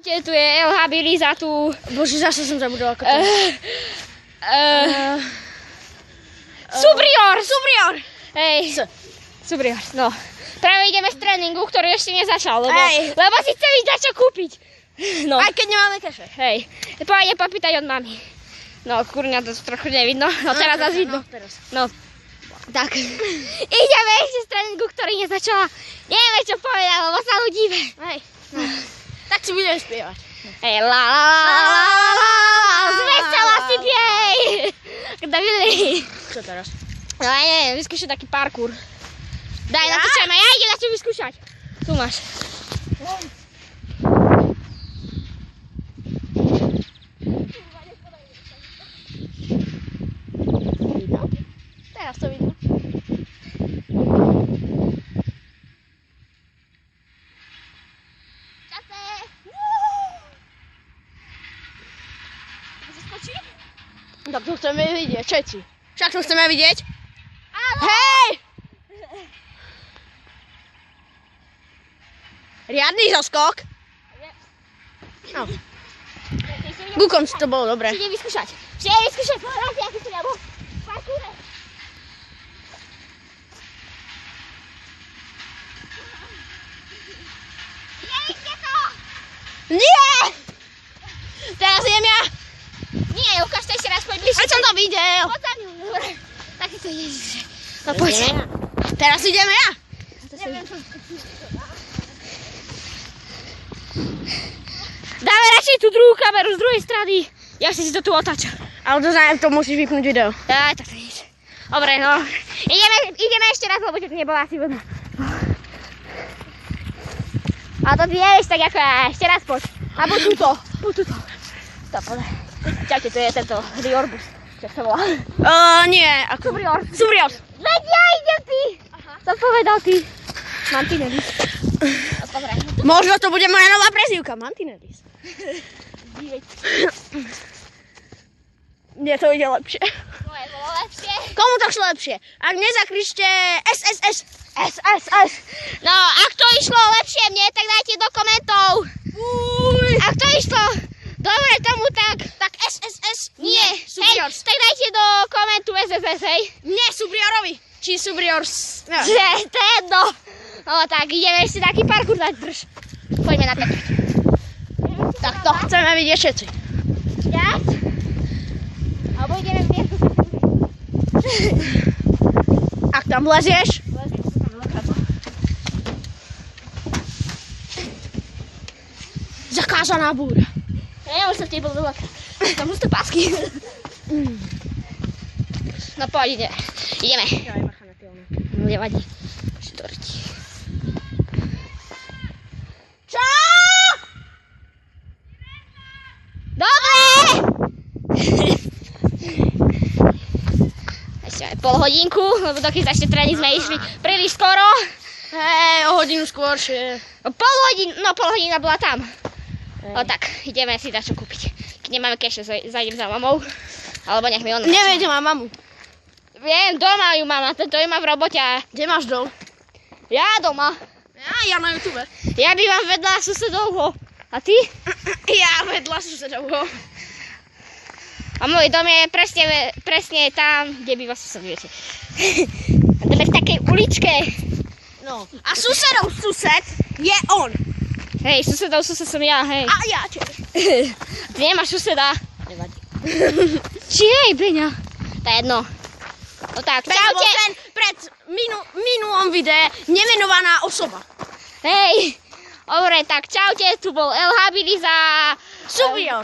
Tu je El Habiliza, tu... Bože, zase som zabudol ako to. Superior! Hej, Superior, no. Práve ideme z tréningu, ktorý ešte nezačal, lebo si chcem ísť začať kúpiť. No. Aj keď nemáme kaše. Hej, pôjde popýtať od mami. No, kurňa, to trochu nevidno, no teraz zase vidno. No, tak. Ideme ešte z tréningu, ktorý nezačala. Nevieme, čo povedať, lebo sa ľudíme. Hej, no. Tak si budeme spievať. Hej, la la la la la la la, zvesela si piej. Kto videli? Čo teraz? No ja neviem, vyskúšať taký parkour. Daj, natočujeme, ja idem na čo vyskúšať. Tu máš. Vidno? Teraz to vidno. Čase! Tak to chceme vidieť, všetci. Však to chceme vidieť? Hej! Riadny zoskok. No. Ku koncu to bolo dobre. Čiže vyskúšať. Povedajte, aký som ja bol. Parkoure. Nevidíte to? Nie! Teraz idem ja. Nie, ukážte ešte raz, poď bližšie. Veď som to videl. Poď za mňu, dobre. Tak si to ježiš. No poď. Teraz ideme ja. Dáme radšej tú druhú kameru z druhej strany. Ja si to tu otáčam. Ale to musíš vypnúť video. Aj, tak to nič. Dobre, no. Ideme ešte raz, lebo to nebola asi vodná. A to ty nevieš tak ako ja. Ešte raz poď. A poď tuto. To podaj. Čaute, to je tento Riorbus. Čo sa volá? Nie. Ako... Superior. Veď ja idem ty. Som povedal ty. Mantinellis. Dobre. Možno to bude moja nová prezývka. Mantinellis. Mne to ide lepšie. Moje bolo lepšie. Komu to šlo lepšie? Ak nezakričte SSS. No, ak to išlo lepšie mne, tak dajte do komentov. Ak to išlo dobre tomu, tak SSS. nie. Superior. Hej, tak dajte do komentu SSS, hej. Nie, Superiorovi. Či Superior. No. To je jedno. No tak, ideme ešte taký parkour dať, drž. Poďme na to. Tak to chceme vidieť všetci. Yes. Alebo ideme v miestu. Ak tam vlezieš. Zakázaná búra. Ja už som v tej bol dole. Tam sú to pásky. No poď, ideme. No nevadí. Štorti. Čo? Dobre! Ešte aj pol hodinku, lebo dokým začne tréning sme išli príliš skoro. Hej, o hodinu skôršie. Pol hodina bola tam. No tak, ideme si dať čo kúpiť. Keď nemáme keše, zajdem za mamou. Alebo nech mi ona... Neviem, kde mám mamu. Viem, doma ju mám, tento ju mám v robote. Kde máš dom? Ja doma. Ja na YouTube. Ja bývam vedľa susedovho. A ty? Ja vedľa susedovho. A môj dom je presne tam, kde býva sused, viete. A to je v takej uličke. No. A susedov sused je on. Hej, susedov sused som ja, hej. A ja tiež. Ty nemáš suseda. Nevadí. Či hej, Beňa? To je jedno. No tak, čaute. Ten pred minulom videe nemenovaná osoba. Hej. Dobre, tak čaute, tu bol El Habiliza. Superior.